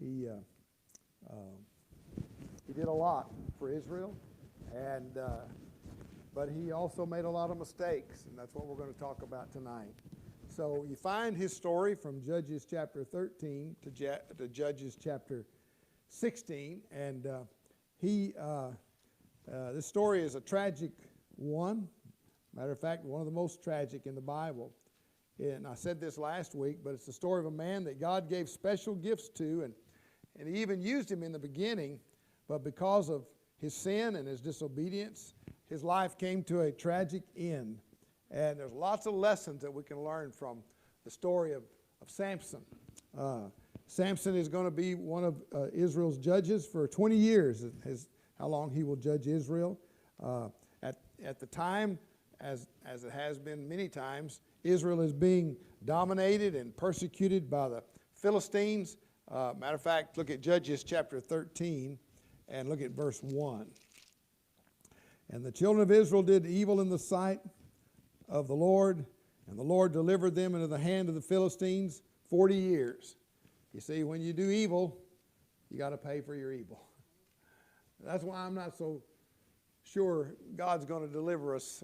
He did a lot for Israel, and but he also made a lot of mistakes, and that's what we're going to talk about tonight. So you find his story from Judges chapter 13 to Judges chapter 16, and this story is a tragic one. Matter of fact, one of the most tragic in the Bible. And I said this last week, but it's the story of a man that God gave special gifts to, and he even used him in the beginning, but because of his sin and his disobedience, his life came to a tragic end. And there's lots of lessons that we can learn from the story of Samson. Samson is going to be one of Israel's judges for 20 years, is how long he will judge Israel. At the time, as it has been many times, Israel is being dominated and persecuted by the Philistines. Matter of fact, look at Judges chapter 13 and look at verse 1. And the children of Israel did evil in the sight of the Lord, and the Lord delivered them into the hand of the Philistines 40 years. You see, when you do evil, you got to pay for your evil. That's why I'm not so sure God's going to deliver us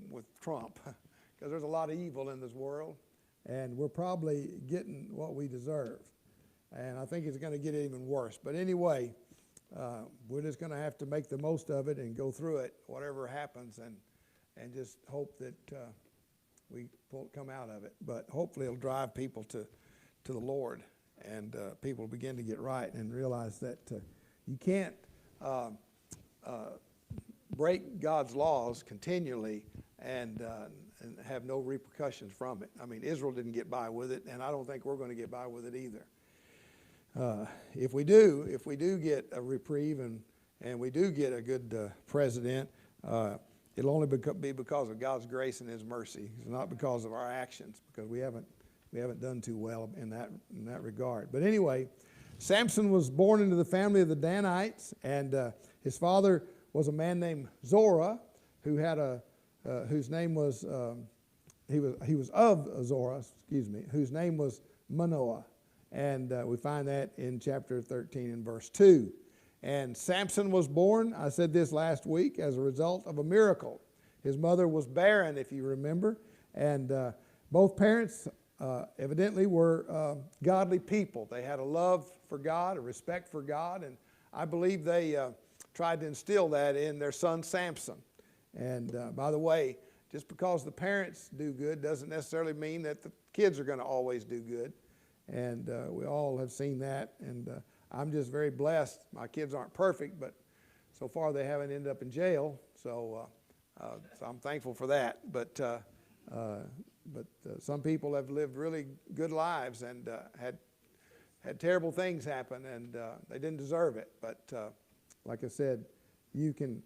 with Trump, because there's a lot of evil in this world, and we're probably getting what we deserve. And I think it's going to get even worse. But anyway, we're just going to have to make the most of it and go through it, whatever happens, and just hope that we come out of it. But hopefully it'll drive people to the Lord, and people begin to get right and realize that you can't break God's laws continually and have no repercussions from it. I mean, Israel didn't get by with it, and I don't think we're going to get by with it either. If we do get a reprieve and we do get a good president, it'll only be because of God's grace and His mercy. It's not because of our actions, because we haven't done too well in that regard. But anyway, Samson was born into the family of the Danites, and his father was a man named Zorah, who had whose name was he was of Zorah, whose name was Manoah. And we find that in chapter 13 and verse 2. And Samson was born, I said this last week, as a result of a miracle. His mother was barren, if you remember, and both parents evidently were godly people. They had a love for God, a respect for God, and I believe they tried to instill that in their son Samson. And by the way, just because the parents do good doesn't necessarily mean that the kids are going to always do good. And we all have seen that, and I'm just very blessed. My kids aren't perfect, but so far they haven't ended up in jail, so I'm thankful for that. But some people have lived really good lives and had terrible things happen, and they didn't deserve it. But like I said, you can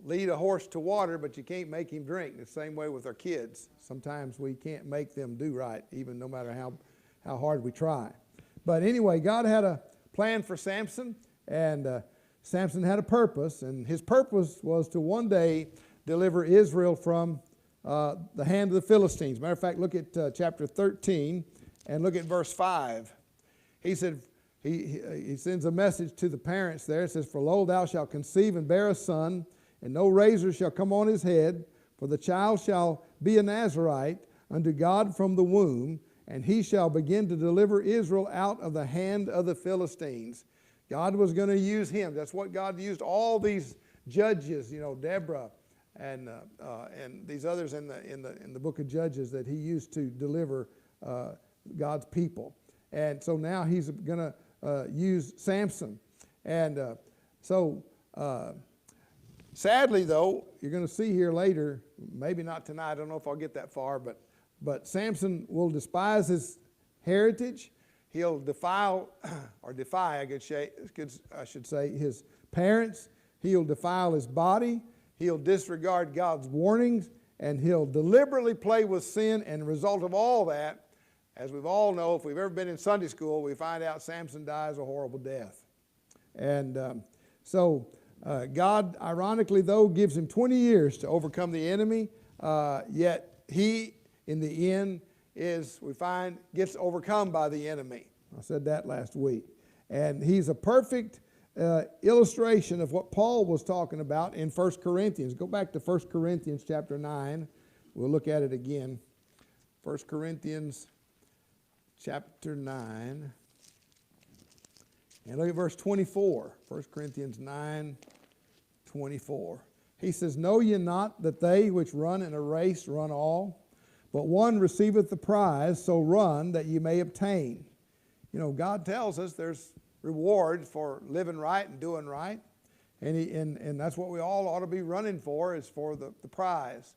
lead a horse to water, but you can't make him drink. The same way with our kids. Sometimes we can't make them do right, even no matter how hard we try. But anyway, God had a plan for Samson, and Samson had a purpose, and his purpose was to one day deliver Israel from the hand of the Philistines. Matter of fact, look at chapter 13 and look at verse 5. He said, he sends a message to the parents there. It says, "For lo, thou shalt conceive and bear a son, and no razor shall come on his head, for the child shall be a Nazarite unto God from the womb, and he shall begin to deliver Israel out of the hand of the Philistines." God was going to use him. That's what God used all these judges, Deborah and these others in the book of Judges that he used to deliver God's people. And so now he's going to use Samson. And sadly, though, you're going to see here later, maybe not tonight, I don't know if I'll get that far, but Samson will despise his heritage. He'll defy, I should say, his parents. He'll defile his body. He'll disregard God's warnings, and he'll deliberately play with sin. And the result of all that, as we've all know, if we've ever been in Sunday school, we find out Samson dies a horrible death. And so God, ironically though, gives him 20 years to overcome the enemy, yet he, in the end, we find, gets overcome by the enemy. I said that last week. And he's a perfect illustration of what Paul was talking about in 1 Corinthians. Go back to 1 Corinthians chapter 9. We'll look at it again. 1 Corinthians chapter 9. And look at verse 24. 1 Corinthians 9, 24. He says, Know ye not that they which run in a race run all, but one receiveth the prize, so run that ye may obtain. You know, God tells us there's reward for living right and doing right. And that's what we all ought to be running for, is for the prize.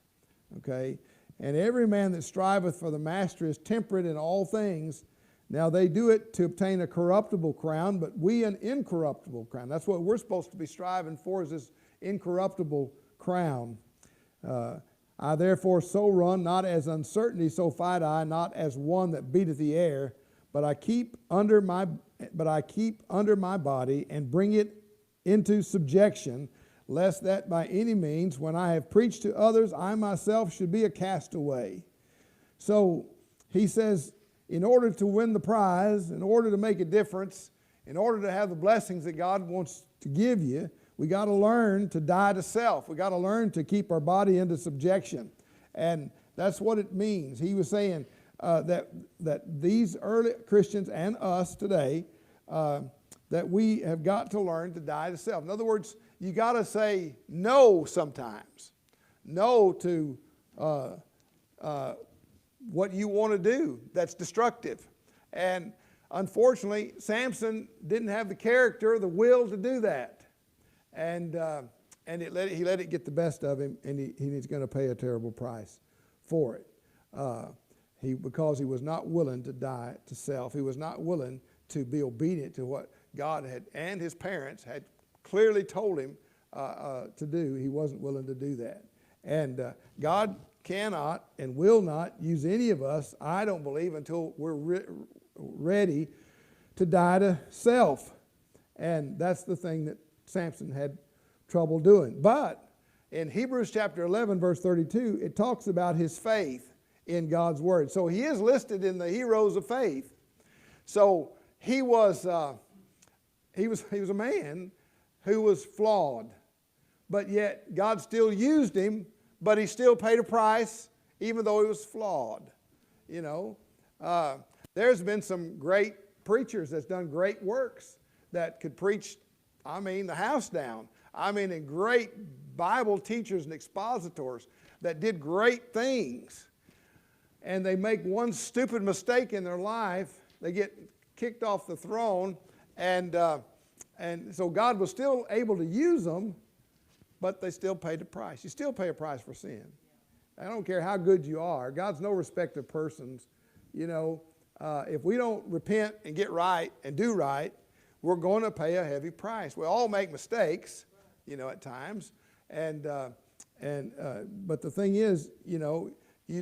Okay? And every man that striveth for the master is temperate in all things. Now they do it to obtain a corruptible crown, but we an incorruptible crown. That's what we're supposed to be striving for, is this incorruptible crown. I therefore so run, not as uncertainty, so fight I, not as one that beateth the air, but I keep under my body and bring it into subjection, lest that by any means, when I have preached to others, I myself should be a castaway. So he says, in order to win the prize, in order to make a difference, in order to have the blessings that God wants to give you, we got to learn to die to self. We got to learn to keep our body into subjection. And that's what it means. He was saying that these early Christians and us today, that we have got to learn to die to self. In other words, you got to say no sometimes. No to what you want to do that's destructive. And unfortunately, Samson didn't have the character, the will to do that. And he let it get the best of him, and he's going to pay a terrible price for it. Because he was not willing to die to self. He was not willing to be obedient to what God had and his parents had clearly told him to do. He wasn't willing to do that. And God cannot and will not use any of us, I don't believe, until we're ready to die to self. And that's the thing that Samson had trouble doing. But in Hebrews chapter 11, verse 32, it talks about his faith in God's word. So he is listed in the heroes of faith. So he was a man who was flawed, but yet God still used him, but he still paid a price, even though he was flawed. You know, there's been some great preachers that's done great works that could preach, the house down. And great Bible teachers and expositors that did great things. And they make one stupid mistake in their life, they get kicked off the throne, and so God was still able to use them, but they still paid the price. You still pay a price for sin. I don't care how good you are. God's no respect of persons. You know, if we don't repent and get right and do right, we're going to pay a heavy price. We all make mistakes, at times, but the thing is, you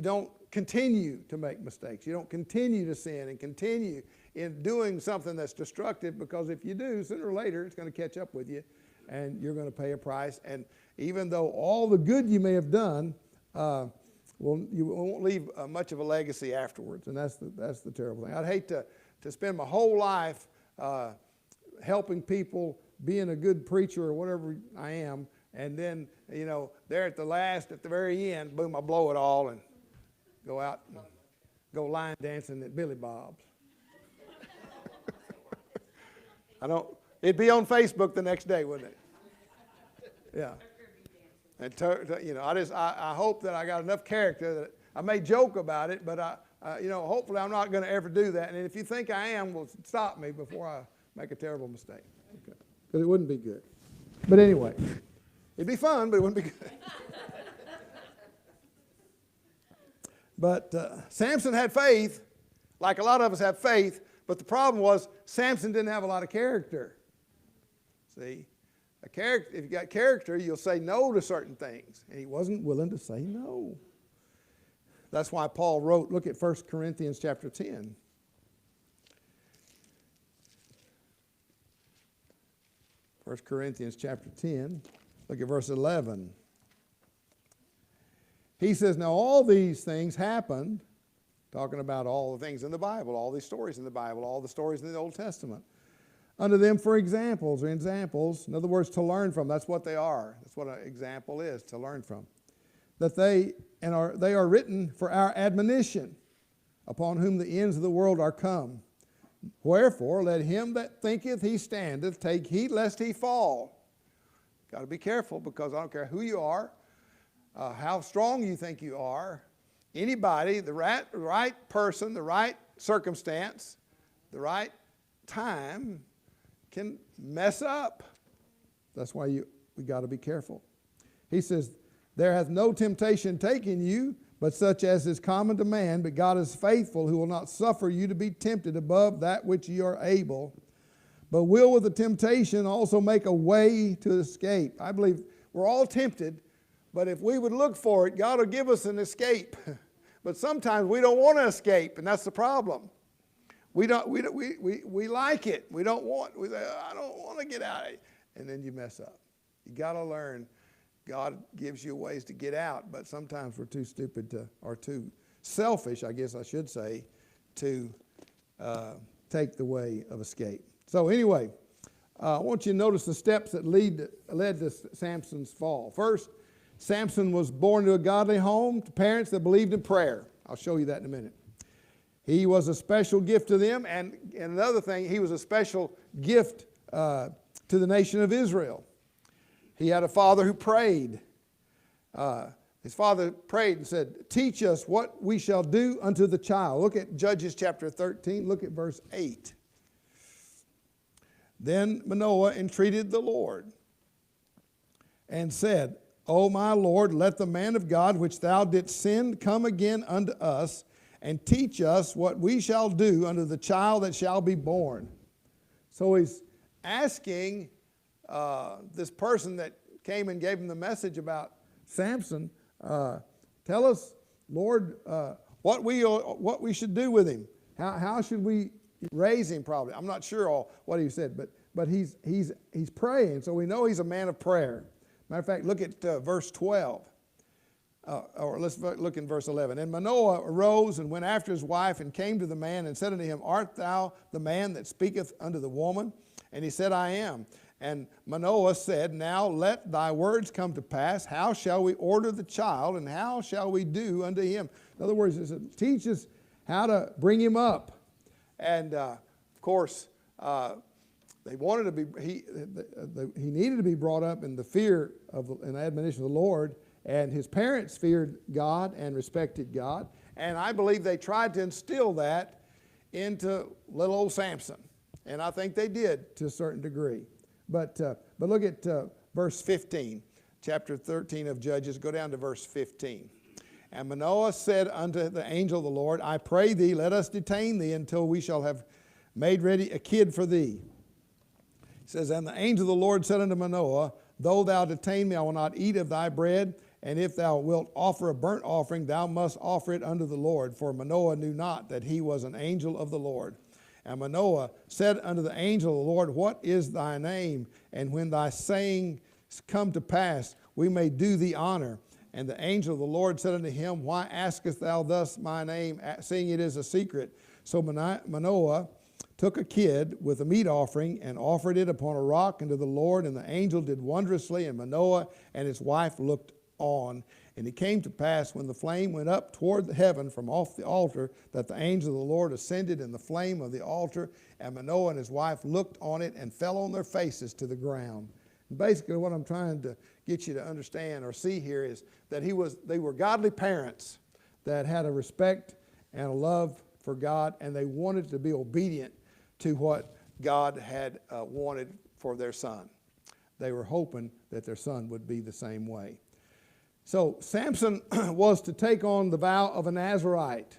don't continue to make mistakes. You don't continue to sin and continue in doing something that's destructive, because if you do, sooner or later, it's going to catch up with you, and you're going to pay a price. And even though all the good you may have done, you won't leave much of a legacy afterwards, and that's the terrible thing. I'd hate to spend my whole life helping people, being a good preacher or whatever I am, and then, there at the very end, boom, I blow it all and go out and go line dancing at Billy Bob's. It'd be on Facebook the next day, wouldn't it? Yeah. And I hope that I got enough character that I may joke about it, but hopefully I'm not going to ever do that. And if you think I am, well, stop me before I make a terrible mistake. Okay. Because it wouldn't be good. But anyway, it'd be fun, but it wouldn't be good. But Samson had faith, like a lot of us have faith, but the problem was Samson didn't have a lot of character. See? If you got character, you'll say no to certain things. And he wasn't willing to say no. That's why Paul wrote, look at 1 Corinthians chapter 10. 1 Corinthians chapter 10, look at verse 11. He says, now all these things happened, talking about all the things in the Bible, all these stories in the Bible, all the stories in the Old Testament, unto them for examples. In other words, to learn from. That's what they are. That's what an example is, to learn from. That they are written for our admonition, upon whom the ends of the world are come. Wherefore, let him that thinketh he standeth take heed lest he fall. Got to be careful, because I don't care who you are, how strong you think you are, anybody, the right person, the right circumstance, the right time can mess up. That's why we got to be careful. He says, there hath no temptation taken you, but such as is common to man, but God is faithful, who will not suffer you to be tempted above that which ye are able, but will with the temptation also make a way to escape. I believe we're all tempted, but if we would look for it, God will give us an escape. But sometimes we don't want to escape, and that's the problem. We like it. We say, I don't want to get out of it. And then you mess up. You got to learn. God gives you ways to get out, but sometimes we're too stupid or too selfish, I guess I should say, to take the way of escape. So anyway, I want you to notice the steps that led to Samson's fall. First, Samson was born to a godly home, to parents that believed in prayer. I'll show you that in a minute. He was a special gift to them, and another thing, he was a special gift to the nation of Israel. He had a father who prayed. His father prayed and said, teach us what we shall do unto the child. Look at Judges chapter 13. Look at verse 8. Then Manoah entreated the Lord and said, O my Lord, let the man of God which thou didst send come again unto us, and teach us what we shall do unto the child that shall be born. So he's asking this person that came and gave him the message about Samson, tell us, Lord, what we should do with him. How should we raise him? Probably, I'm not sure all what he said, but he's praying, so we know he's a man of prayer. Matter of fact, look at verse 12. Or let's look in verse 11. And Manoah arose and went after his wife and came to the man and said unto him, art thou the man that speaketh unto the woman? And he said, I am. And Manoah said, now let thy words come to pass. How shall we order the child, and how shall we do unto him? In other words, it teaches how to bring him up. And of course, they wanted to be. He needed to be brought up in the fear of and admonition of the Lord. And his parents feared God and respected God. And I believe they tried to instill that into little old Samson. And I think they did to a certain degree. But look at verse 15, chapter 13 of Judges. Go down to verse 15. And Manoah said unto the angel of the Lord, I pray thee, let us detain thee until we shall have made ready a kid for thee. He says, and the angel of the Lord said unto Manoah, though thou detain me, I will not eat of thy bread. And if thou wilt offer a burnt offering, thou must offer it unto the Lord. For Manoah knew not that he was an angel of the Lord. And Manoah said unto the angel of the Lord, what is thy name? And when thy saying come to pass, we may do thee honor. And the angel of the Lord said unto him, why askest thou thus my name, seeing it is a secret? So Manoah took a kid with a meat offering and offered it upon a rock unto the Lord. And the angel did wondrously, and Manoah and his wife looked on. And it came to pass when the flame went up toward the heaven from off the altar, that the angel of the Lord ascended in the flame of the altar, and Manoah and his wife looked on it and fell on their faces to the ground. And basically what I'm trying to get you to understand or see here is that they were godly parents that had a respect and a love for God, and they wanted to be obedient to what God had wanted for their son. They were hoping that their son would be the same way. So Samson was to take on the vow of a Nazirite.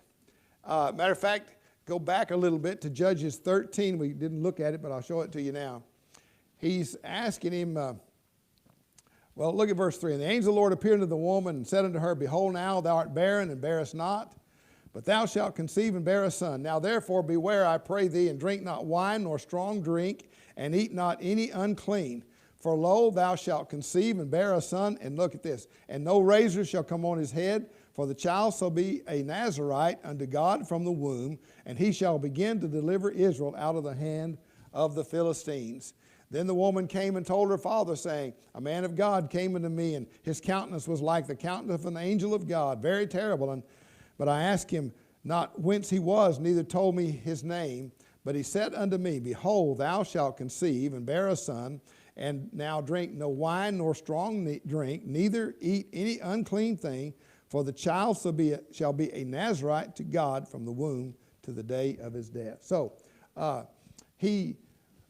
Matter of fact, go back a little bit to Judges 13. We didn't look at it, but I'll show it to you now. He's asking him, well, look at verse 3. And the angel of the Lord appeared unto the woman and said unto her, behold, now thou art barren and bearest not, but thou shalt conceive and bear a son. Now therefore beware, I pray thee, and drink not wine nor strong drink, and eat not any unclean. For lo, thou shalt conceive and bear a son, and look at this, and no razor shall come on his head, for the child shall be a Nazirite unto God from the womb, and he shall begin to deliver Israel out of the hand of the Philistines. Then the woman came and told her father, saying, a man of God came unto me, and his countenance was like the countenance of an angel of God, very terrible. But I asked him not whence he was, neither told me his name. But he said unto me, behold, thou shalt conceive, and bear a son, and now drink no wine nor strong drink, neither eat any unclean thing, for the child shall be a Nazarite to God from the womb to the day of his death. So he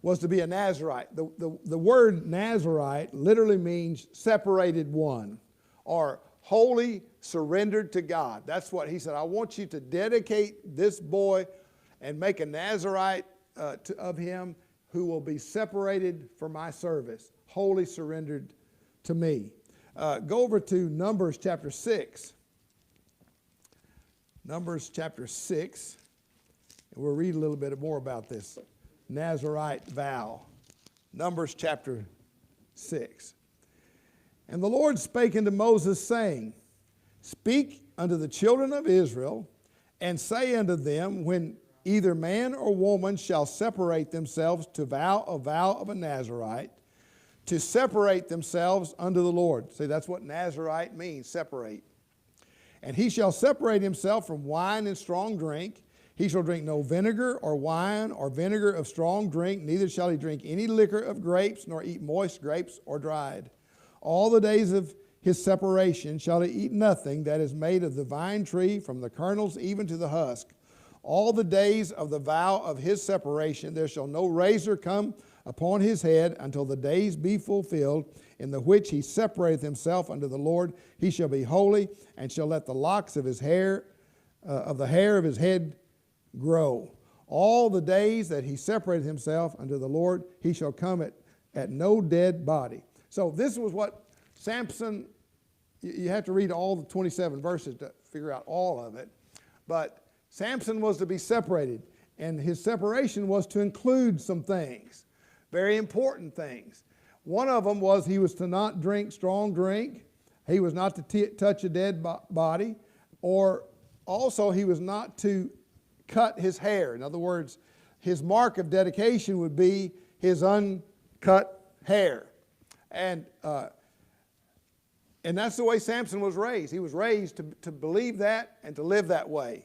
was to be a Nazarite. The word Nazarite literally means separated one, or wholly surrendered to God. That's what he said. I want you to dedicate this boy and make a Nazarite of him who will be separated for my service, wholly surrendered to me. Go over to Numbers chapter 6. Numbers chapter 6. And we'll read a little bit more about this Nazarite vow. Numbers chapter 6. And the Lord spake unto Moses, saying, speak unto the children of Israel, and say unto them, when either man or woman shall separate themselves to vow of a Nazarite, to separate themselves unto the Lord. See, that's what Nazarite means, separate. And he shall separate himself from wine and strong drink. He shall drink no vinegar or wine or vinegar of strong drink, neither shall he drink any liquor of grapes, nor eat moist grapes or dried. All the days of his separation shall he eat nothing that is made of the vine tree, from the kernels even to the husk. All the days of the vow of his separation there shall no razor come upon his head until the days be fulfilled, in the which he separateth himself unto the Lord. He shall be holy, and shall let the locks of his hair, of the hair of his head grow. All the days that he separated himself unto the Lord, he shall come at no dead body. So this was what Samson, you have to read all the 27 verses to figure out all of it. But Samson was to be separated, and his separation was to include some things, very important things. One of them was he was to not drink strong drink. He was not to touch a dead body, or also he was not to cut his hair. In other words, his mark of dedication would be his uncut hair. And that's the way Samson was raised. He was raised to believe that and to live that way.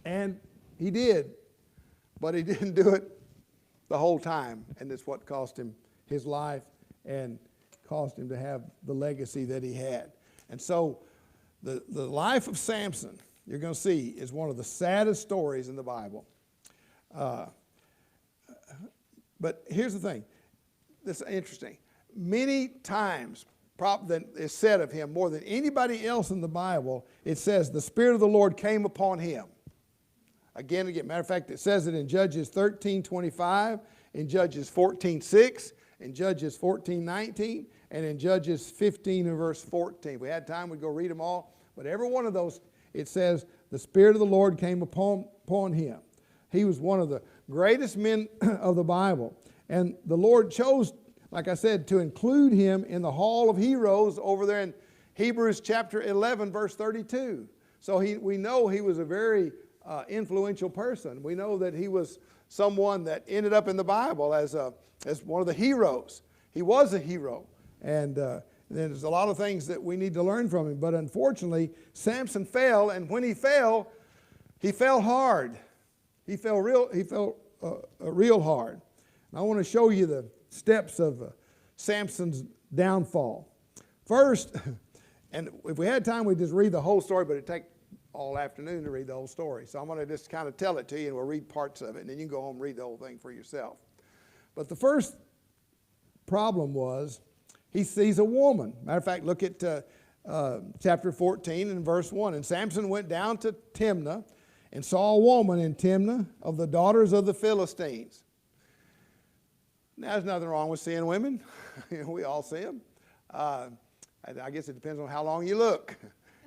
And he did, but he didn't do it the whole time. And it's what cost him his life and caused him to have the legacy that he had. And so the life of Samson, you're going to see, is one of the saddest stories in the Bible. But here's the thing. This is interesting. Many times that is said of him, more than anybody else in the Bible, it says the Spirit of the Lord came upon him. Again, matter of fact, it says it in Judges 13:25, in Judges 14:6, in Judges 14:19, and in Judges 15 and verse 14. If we had time, we'd go read them all. But every one of those, it says the Spirit of the Lord came upon him. He was one of the greatest men of the Bible. And the Lord chose, like I said, to include him in the Hall of Heroes over there in Hebrews chapter 11, verse 32. So we know he was a very influential person. We know that he was someone that ended up in the Bible as one of the heroes. He was a hero. And there's a lot of things that we need to learn from him. But unfortunately, Samson fell, and when he fell hard. He fell real hard. And I want to show you the steps of Samson's downfall. First, and if we had time, we'd just read the whole story, but it'd take all afternoon to read the whole story. So I'm going to just kind of tell it to you, and we'll read parts of it, and then you can go home and read the whole thing for yourself. But the first problem was he sees a woman. Matter of fact, look at chapter 14 and verse 1. And Samson went down to Timnah and saw a woman in Timnah of the daughters of the Philistines. Now, there's nothing wrong with seeing women. We all see them. I guess it depends on how long you look.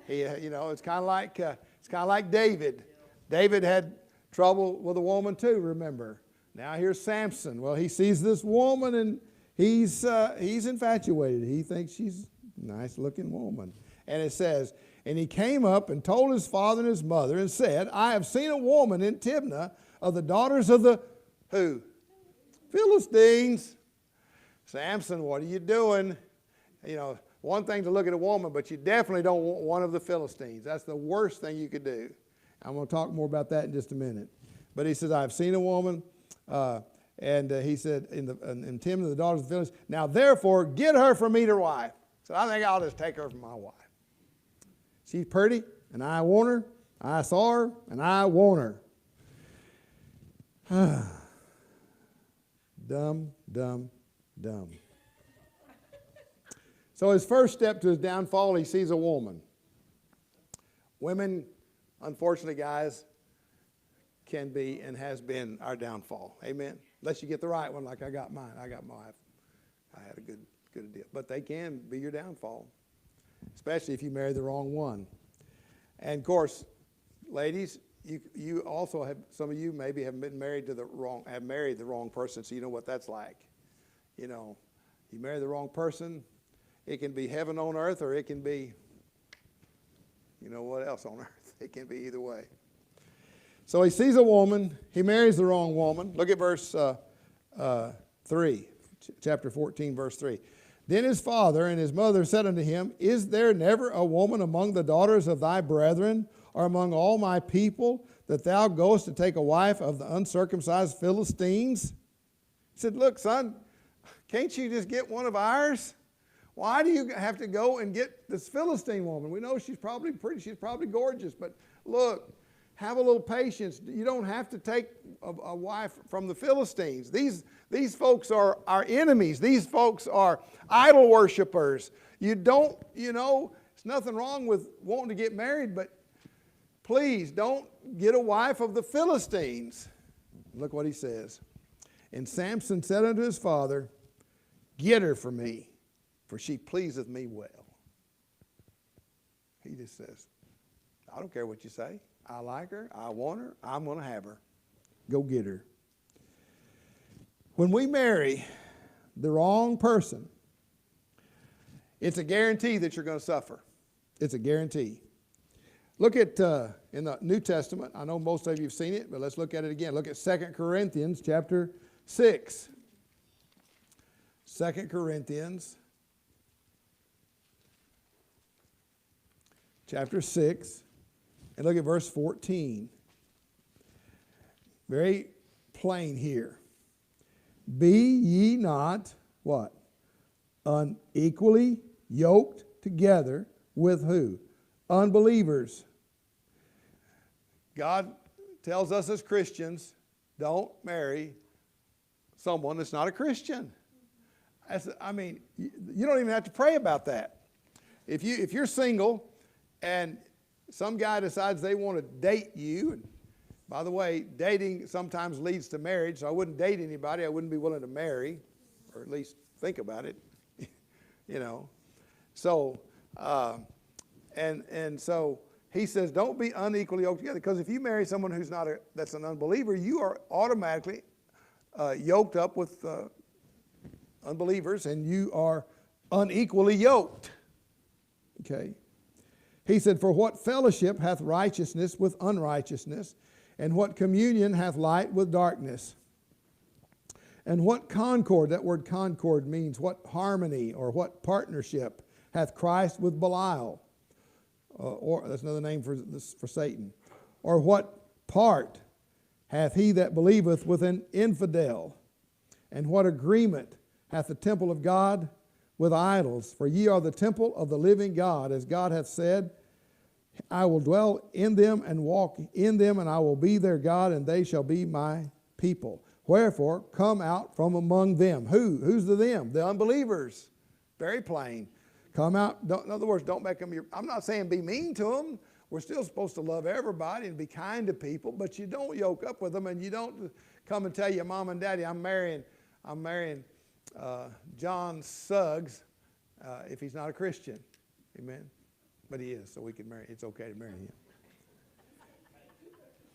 It's kind of like David. David had trouble with a woman too, remember. Now here's Samson. Well, he sees this woman and he's infatuated. He thinks she's a nice-looking woman. And it says, and he came up and told his father and his mother and said, I have seen a woman in Timnah of the daughters of the who? Philistines. Samson, what are you doing? You know, one thing to look at a woman, but you definitely don't want one of the Philistines. That's the worst thing you could do. I'm going to talk more about that in just a minute. But he says, I've seen a woman, and he said, in Timnah, the daughters of the Philistines, now therefore get her for me to wife. So I think I'll just take her for my wife. She's pretty, and I want her. I saw her, and I want her. Dumb, dumb, dumb. So his first step to his downfall, he sees a woman. Women, unfortunately, guys, can be and has been our downfall. Amen? Unless you get the right one like I got mine. I got my wife. I had a good deal. But they can be your downfall, especially if you marry the wrong one. And, of course, ladies, you also have, some of you maybe have married the wrong person, so you know what that's like. You know, you marry the wrong person, it can be heaven on earth, or it can be, you know what else on earth. It can be either way. So he sees a woman, he marries the wrong woman. Look at verse 3, chapter 14, verse 3. Then his father and his mother said unto him, Is there never a woman among the daughters of thy brethren, or among all my people, that thou goest to take a wife of the uncircumcised Philistines? He said, Look, son, can't you just get one of ours? Why do you have to go and get this Philistine woman? We know she's probably pretty, she's probably gorgeous, but look, have a little patience. You don't have to take a wife from the Philistines. These folks are our enemies. These folks are idol worshipers. You don't, you know, there's nothing wrong with wanting to get married, but please don't get a wife of the Philistines. Look what he says. And Samson said unto his father, Get her for me, for she pleaseth me well. He just says, I don't care what you say. I like her. I want her. I'm going to have her. Go get her. When we marry the wrong person, it's a guarantee that you're going to suffer. It's a guarantee. Look at, in the New Testament, I know most of you have seen it, but let's look at it again. Look at 2 Corinthians chapter 6. 2 Corinthians chapter 6, and look at verse 14. Very plain here. Be ye not, what? Unequally yoked together with who? Unbelievers. God tells us as Christians, don't marry someone that's not a Christian. I mean, you don't even have to pray about that. If you're single and some guy decides they want to date you, and by the way, dating sometimes leads to marriage, so I wouldn't date anybody I wouldn't be willing to marry, or at least think about it, you know. So, and so he says, don't be unequally yoked together, because if you marry someone who's not that's an unbeliever, you are automatically yoked up with unbelievers, and you are unequally yoked. Okay. He said, for what fellowship hath righteousness with unrighteousness, and what communion hath light with darkness? And what concord, that word concord means what harmony or what partnership hath Christ with Belial? Or that's another name for Satan. Or what part hath he that believeth with an infidel? And what agreement hath the temple of God with idols? For ye are the temple of the living God, as God hath said, I will dwell in them and walk in them, and I will be their God, and they shall be my people. Wherefore, come out from among them. Who's the them? The unbelievers. Very plain. Come out. In other words, don't make them I'm not saying be mean to them. We're still supposed to love everybody and be kind to people, but you don't yoke up with them, and you don't come and tell your mom and daddy, I'm marrying John Suggs if he's not a Christian. Amen. But he is, so we can marry. It's okay to marry him.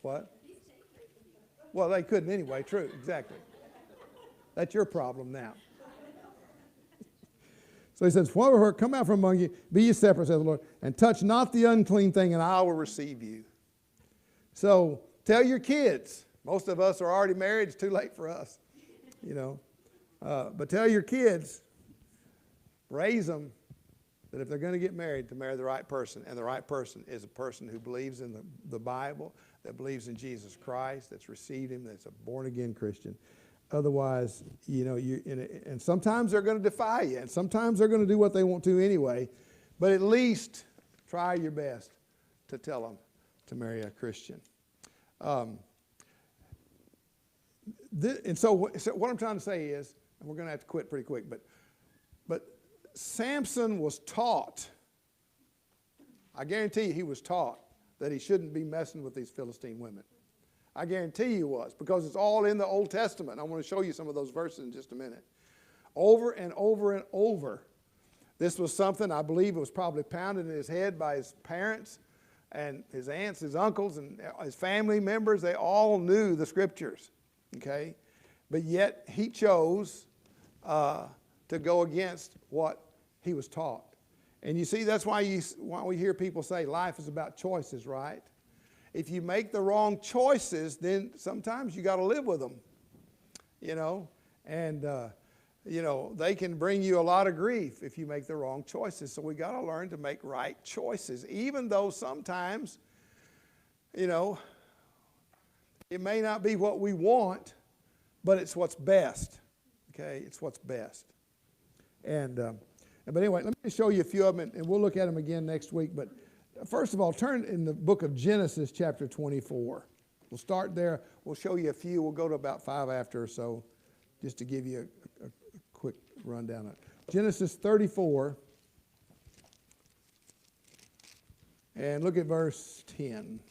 What? Well, they couldn't anyway. True, exactly. That's your problem now. So he says, whoever come out from among you, be ye separate, says the Lord, and touch not the unclean thing, and I will receive you. So tell your kids. Most of us are already married. It's too late for us. you know. But tell your kids, raise them, that if they're going to get married, to marry the right person. And the right person is a person who believes in the Bible, that believes in Jesus Christ, that's received him, that's a born-again Christian. Otherwise, you know, and sometimes they're going to defy you, and sometimes they're going to do what they want to anyway. But at least try your best to tell them to marry a Christian. And so what I'm trying to say is, and we're going to have to quit pretty quick, but Samson was taught, I guarantee you he was taught that he shouldn't be messing with these Philistine women. I guarantee you he was, because it's all in the Old Testament. I want to show you some of those verses in just a minute. Over and over and over. This was something, I believe it was probably pounded in his head by his parents and his aunts, his uncles, and his family members. They all knew the scriptures, okay? But yet he chose to go against what he was taught. And you see, that's why we hear people say life is about choices, right? If you make the wrong choices, then sometimes you got to live with them, you know. And, you know, they can bring you a lot of grief if you make the wrong choices. So we got to learn to make right choices, even though sometimes, you know, it may not be what we want, but it's what's best, okay? It's what's best. But anyway, let me show you a few of them, and we'll look at them again next week. But first of all, turn in the book of Genesis, chapter 24. We'll start there. We'll show you a few. We'll go to about 5 after or so, just to give you a quick rundown of it. Genesis 34, and look at verse 10.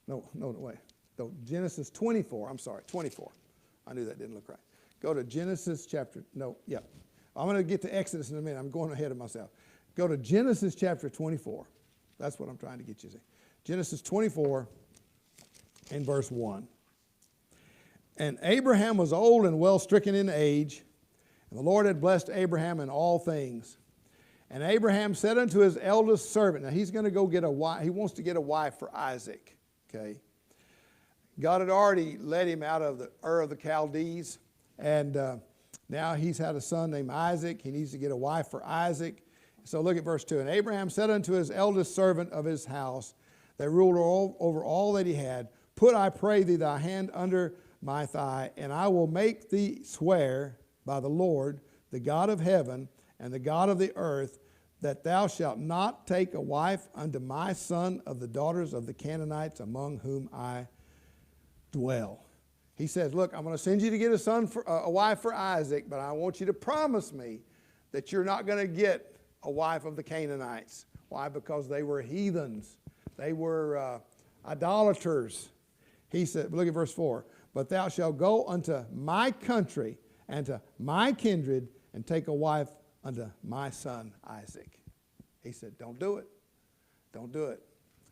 No, Genesis 24. I'm sorry, 24. I knew that didn't look right. Go to Genesis chapter, I'm going to get to Exodus in a minute. I'm going ahead of myself. Go to Genesis chapter 24. That's what I'm trying to get you to see. Genesis 24 and verse 1. And Abraham was old and well stricken in age, and the Lord had blessed Abraham in all things. And Abraham said unto his eldest servant, now he's going to go get a wife. He wants to get a wife for Isaac. Okay. God had already led him out of the Ur of the Chaldees, and now he's had a son named Isaac. He needs to get a wife for Isaac. So look at verse 2. And Abraham said unto his eldest servant of his house, that ruled over all that he had, put, I pray thee, thy hand under my thigh, and I will make thee swear by the Lord, the God of heaven and the God of the earth, that thou shalt not take a wife unto my son of the daughters of the Canaanites among whom I dwell. He says, look, I'm going to send you to get a wife for Isaac, but I want you to promise me that you're not going to get a wife of the Canaanites. Why? Because they were heathens. They were idolaters. He said, look at verse 4, but thou shalt go unto my country and to my kindred and take a wife unto my son Isaac. He said, don't do it. Don't do it.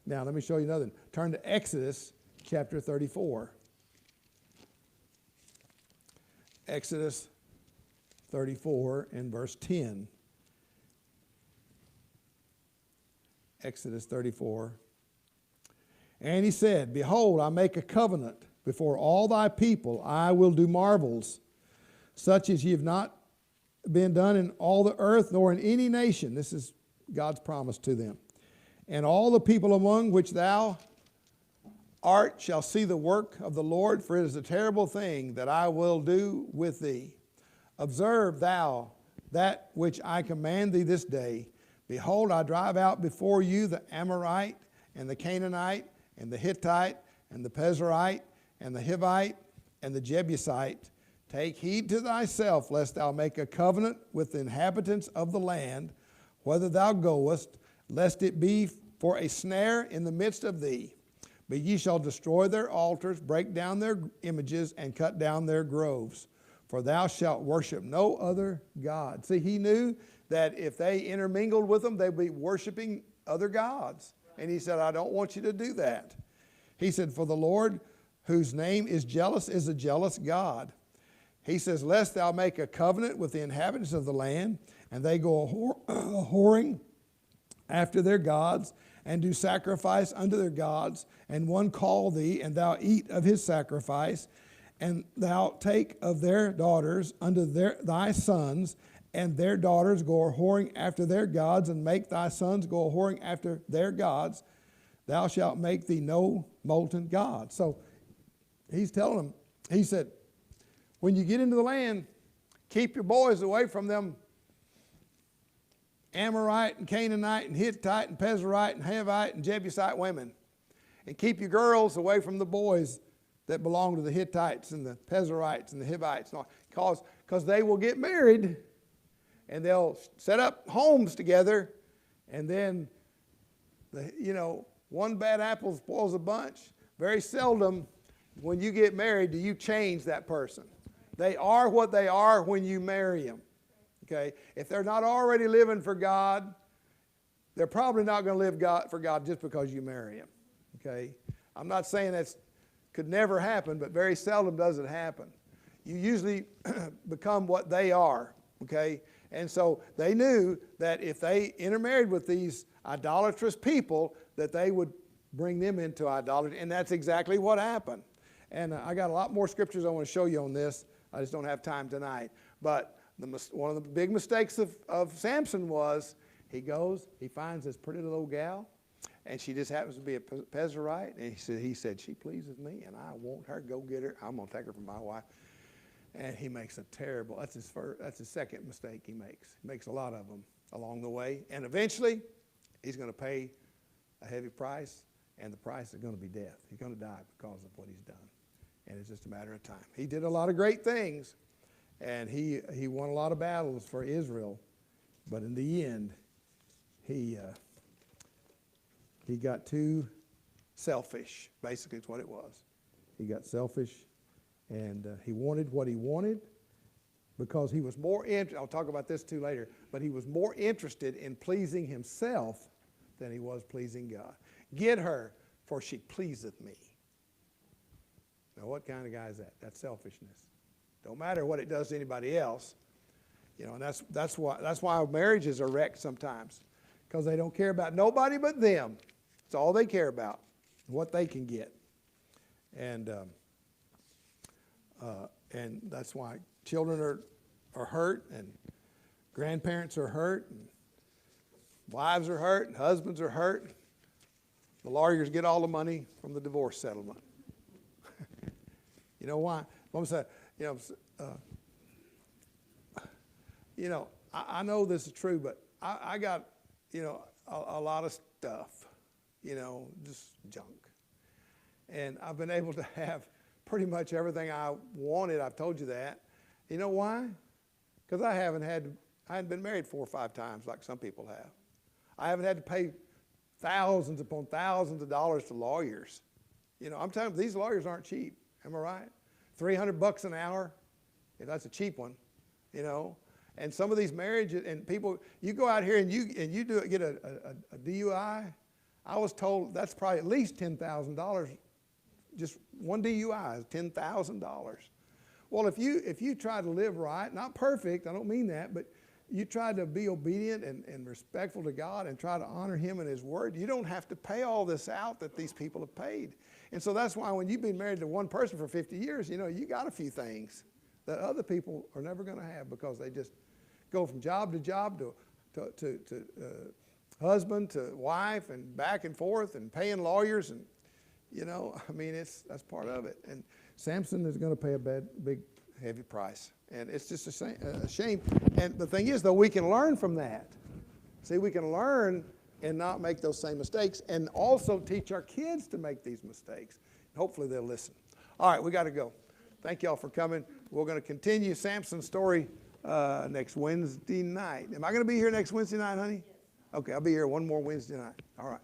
Now, let me show you another one. Turn to Exodus chapter 34. Exodus 34 and verse 10. Exodus 34. And he said, behold, I make a covenant before all thy people. I will do marvels, such as ye have not been done in all the earth, nor in any nation. This is God's promise to them. And all the people among which thou art shall see the work of the Lord, for it is a terrible thing that I will do with thee. Observe thou that which I command thee this day. Behold, I drive out before you the Amorite, and the Canaanite, and the Hittite, and the Pezerite, and the Hivite, and the Jebusite. Take heed to thyself, lest thou make a covenant with the inhabitants of the land, whether thou goest, lest it be for a snare in the midst of thee. But ye shall destroy their altars, break down their images, and cut down their groves. For thou shalt worship no other God. See, he knew that if they intermingled with them, they'd be worshiping other gods. And he said, I don't want you to do that. He said, for the Lord, whose name is is a jealous God. He says, lest thou make a covenant with the inhabitants of the land, and they go whoring after their gods, and do sacrifice unto their gods, and one call thee, and thou eat of his sacrifice, and thou take of their daughters unto thy sons, and their daughters go whoring after their gods, and make thy sons go whoring after their gods, thou shalt make thee no molten god. So he's telling them, he said, when you get into the land, keep your boys away from them Amorite and Canaanite and Hittite and Pezerite and Hivite and Jebusite women. And keep your girls away from the boys that belong to the Hittites and the Pezerites and the Hivites. Because they will get married and they'll set up homes together, and then, one bad apple spoils a bunch. Very seldom when you get married do you change that person. They are what they are when you marry them. Okay? If they're not already living for God, they're probably not going to live for God just because you marry them. Okay? I'm not saying that could never happen, but very seldom does it happen. You usually become what they are. Okay? And so they knew that if they intermarried with these idolatrous people, that they would bring them into idolatry. And that's exactly what happened. And I got a lot more scriptures I want to show you on this. I just don't have time tonight. But one of the big mistakes of Samson was he finds this pretty little gal, and she just happens to be a Pezerite, and he said, she pleases me, and I want her, go get her. I'm going to take her for my wife. And he makes a terrible, that's his second mistake he makes. He makes a lot of them along the way. And eventually, he's going to pay a heavy price, and the price is going to be death. He's going to die because of what he's done. And it's just a matter of time. He did a lot of great things, and he won a lot of battles for Israel. But in the end, he got too selfish, basically is what it was. He got selfish, and he wanted what he wanted because he was more I'll talk about this too later, but he was more interested in pleasing himself than he was pleasing God. Get her, for she pleaseth me. Now, what kind of guy is that? That's selfishness. Don't matter what it does to anybody else. And that's why marriages are wrecked sometimes, because they don't care about nobody but them. It's all they care about, what they can get. And that's why children are hurt, and grandparents are hurt, and wives are hurt, and husbands are hurt. The lawyers get all the money from the divorce settlement. You know why? Mom said, I know this is true, but I got, a lot of stuff, just junk. And I've been able to have pretty much everything I wanted. I've told you that. You know why? Because I hadn't been married 4 or 5 times like some people have. I haven't had to pay thousands upon thousands of dollars to lawyers. I'm telling you, these lawyers aren't cheap. Am I right? $300 an hour, if that's a cheap one, And some of these marriages and people, you go out here and you get a DUI. I was told that's probably at least $10,000. Just one DUI is $10,000. Well, if you try to live right, not perfect, I don't mean that, but you try to be obedient and respectful to God and try to honor Him and His Word, you don't have to pay all this out that these people have paid. And so that's why when you've been married to one person for 50 years, you got a few things that other people are never going to have, because they just go from job to job to husband to wife and back and forth and paying lawyers, and that's part of it. And Samson is going to pay a big heavy price, and it's just a shame. And the thing is, though, we can learn from that. See, we can learn and not make those same mistakes, and also teach our kids to make these mistakes. Hopefully they'll listen. All right, we got to go. Thank y'all for coming. We're going to continue Samson's story next Wednesday night. Am I going to be here next Wednesday night, honey? Okay, I'll be here one more Wednesday night. All right.